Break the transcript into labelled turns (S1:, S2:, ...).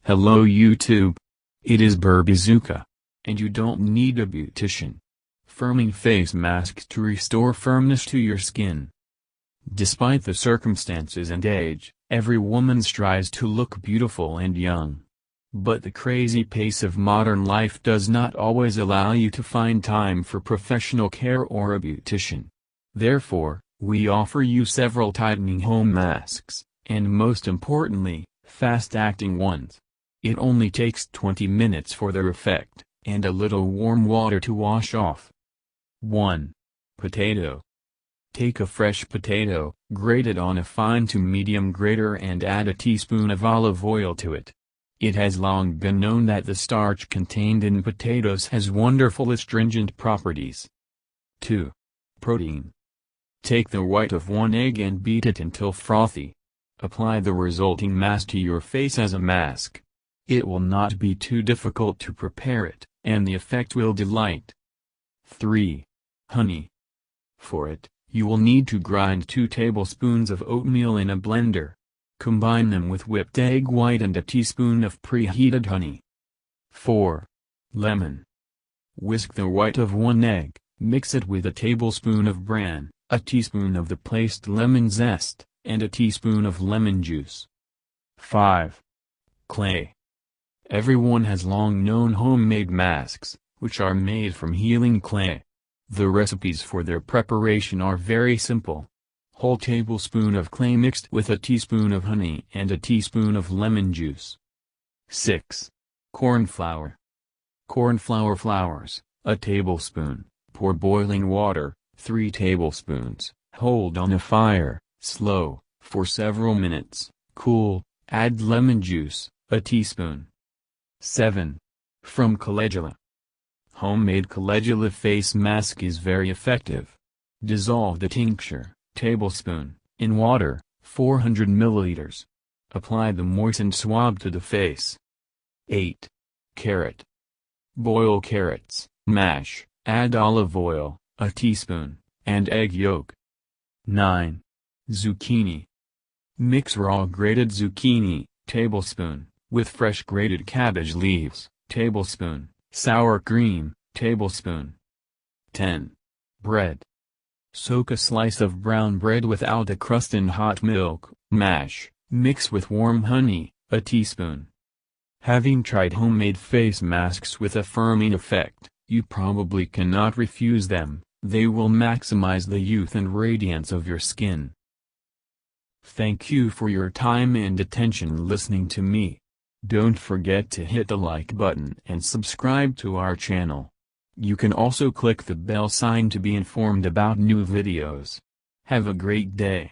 S1: Hello YouTube. It is Burbizuka. And you don't need a beautician. Firming face masks to restore firmness to your skin. Despite the circumstances and age, every woman strives to look beautiful and young. But the crazy pace of modern life does not always allow you to find time for professional care or a beautician. Therefore, we offer you several tightening home masks, and most importantly, fast-acting ones. It only takes 20 minutes for their effect, and a little warm water to wash off. 1. Potato. Take a fresh potato, grate it on a fine to medium grater and add a teaspoon of olive oil to it. It has long been known that the starch contained in potatoes has wonderful astringent properties. 2. Protein. Take the white of one egg and beat it until frothy. Apply the resulting mass to your face as a mask. It will not be too difficult to prepare it, and the effect will delight. 3. Honey. For it, you will need to grind 2 tablespoons of oatmeal in a blender. Combine them with whipped egg white and a teaspoon of preheated honey. 4. Lemon. Whisk the white of 1 egg, mix it with a tablespoon of bran, a teaspoon of the placed lemon zest, and a teaspoon of lemon juice. 5. Clay. Everyone has long known homemade masks, which are made from healing clay. The recipes for their preparation are very simple. Whole tablespoon of clay mixed with a teaspoon of honey and a teaspoon of lemon juice. 6. Corn flour. Corn flour flours, a tablespoon, pour boiling water, 3 tablespoons, hold on a fire, slow, for several minutes, cool, add lemon juice, a teaspoon. 7. From Calendula. Homemade Calendula face mask is very effective. Dissolve the tincture, tablespoon, in water, 400 milliliters. Apply the moistened swab to the face. 8. Carrot. Boil carrots, mash, add olive oil, a teaspoon, and egg yolk. 9. Zucchini. Mix raw grated zucchini, tablespoon, with fresh grated cabbage leaves, tablespoon, sour cream, tablespoon. 10. Bread. Soak a slice of brown bread without a crust in hot milk, mash, mix with warm honey, a teaspoon. Having tried homemade face masks with a firming effect, you probably cannot refuse them. They will maximize the youth and radiance of your skin. Thank you for your time and attention listening to me. Don't forget to hit the like button and subscribe to our channel. You can also click the bell sign to be informed about new videos. Have a great day.